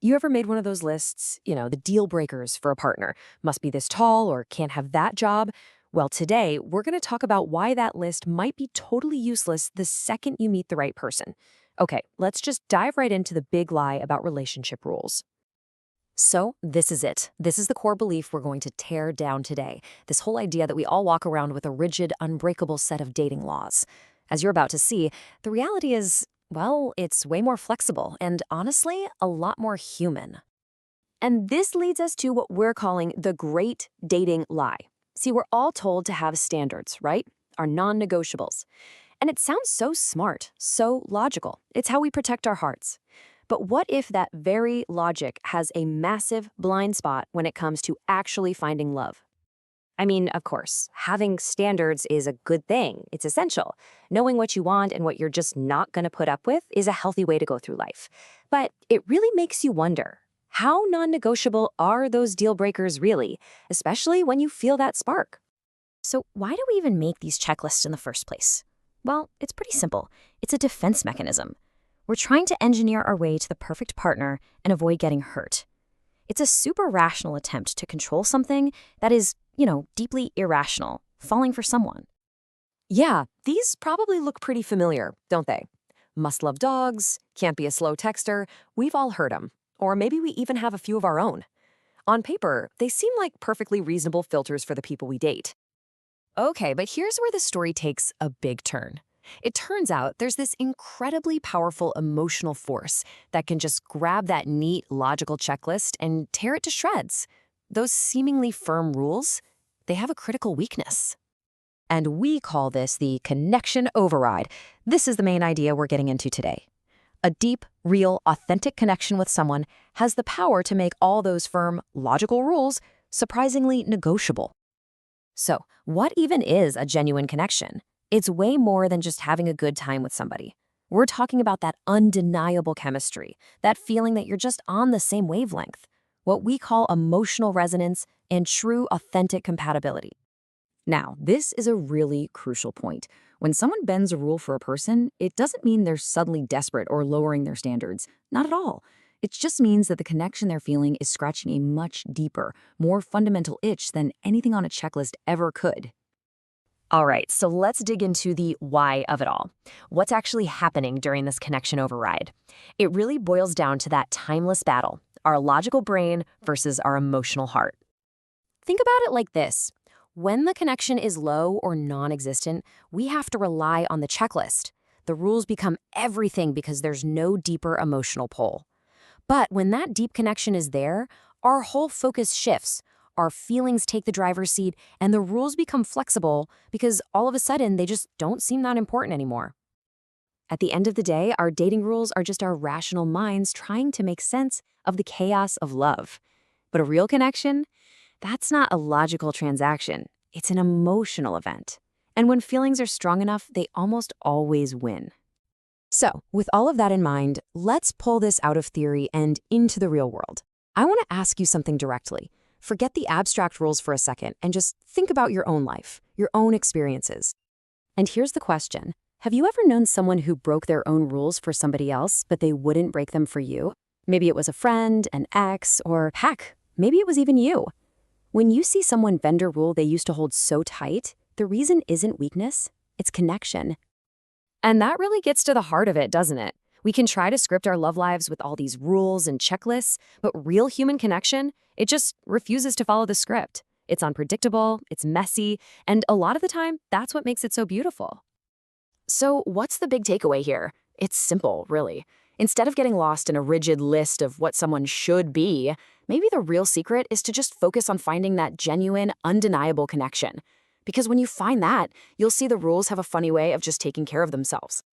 You ever made one of those lists, the deal breakers for a partner? Must be this tall or can't have that job? Well, today we're going to talk about why that list might be totally useless the second you meet the right person. Okay, let's just dive right into the big lie about relationship rules. So, this is it. This is the core belief we're going to tear down today. This whole idea that we all walk around with a rigid, unbreakable set of dating laws. As you're about to see, the reality is, well, it's way more flexible and honestly, a lot more human. And this leads us to what we're calling the great dating lie. See, we're all told to have standards, right? Our non-negotiables. And it sounds so smart, so logical. It's how we protect our hearts. But what if that very logic has a massive blind spot when it comes to actually finding love? I mean, of course, having standards is a good thing. It's essential. Knowing what you want and what you're just not going to put up with is a healthy way to go through life. But it really makes you wonder, how non-negotiable are those deal breakers really, especially when you feel that spark? So why do we even make these checklists in the first place? Well, it's pretty simple. It's a defense mechanism. We're trying to engineer our way to the perfect partner and avoid getting hurt. It's a super rational attempt to control something that is, deeply irrational, falling for someone. Yeah, these probably look pretty familiar, don't they? Must love dogs, can't be a slow texter, we've all heard them. Or maybe we even have a few of our own. On paper, they seem like perfectly reasonable filters for the people we date. Okay, but here's where the story takes a big turn. It turns out there's this incredibly powerful emotional force that can just grab that neat, logical checklist and tear it to shreds. Those seemingly firm rules, they have a critical weakness. And we call this the connection override. This is the main idea we're getting into today. A deep, real, authentic connection with someone has the power to make all those firm, logical rules surprisingly negotiable. So, what even is a genuine connection? It's way more than just having a good time with somebody. We're talking about that undeniable chemistry, that feeling that you're just on the same wavelength, what we call emotional resonance and true authentic compatibility. Now, this is a really crucial point. When someone bends a rule for a person, it doesn't mean they're suddenly desperate or lowering their standards. Not at all. It just means that the connection they're feeling is scratching a much deeper, more fundamental itch than anything on a checklist ever could. All right, so let's dig into the why of it all. What's actually happening during this connection override? It really boils down to that timeless battle, our logical brain versus our emotional heart. Think about it like this. When the connection is low or non-existent, we have to rely on the checklist. The rules become everything because there's no deeper emotional pull. But when that deep connection is there, our whole focus shifts. Our feelings take the driver's seat, and the rules become flexible because all of a sudden they just don't seem that important anymore. At the end of the day, our dating rules are just our rational minds trying to make sense of the chaos of love. But a real connection? That's not a logical transaction. It's an emotional event. And when feelings are strong enough, they almost always win. So, with all of that in mind, let's pull this out of theory and into the real world. I want to ask you something directly. Forget the abstract rules for a second and just think about your own life, your own experiences. And here's the question. Have you ever known someone who broke their own rules for somebody else, but they wouldn't break them for you? Maybe it was a friend, an ex, or heck, maybe it was even you. When you see someone bend a rule they used to hold so tight, the reason isn't weakness, it's connection. And that really gets to the heart of it, doesn't it? We can try to script our love lives with all these rules and checklists, but real human connection, it just refuses to follow the script. It's unpredictable, it's messy, and a lot of the time, that's what makes it so beautiful. So what's the big takeaway here? It's simple, really. Instead of getting lost in a rigid list of what someone should be, maybe the real secret is to just focus on finding that genuine, undeniable connection. Because when you find that, you'll see the rules have a funny way of just taking care of themselves.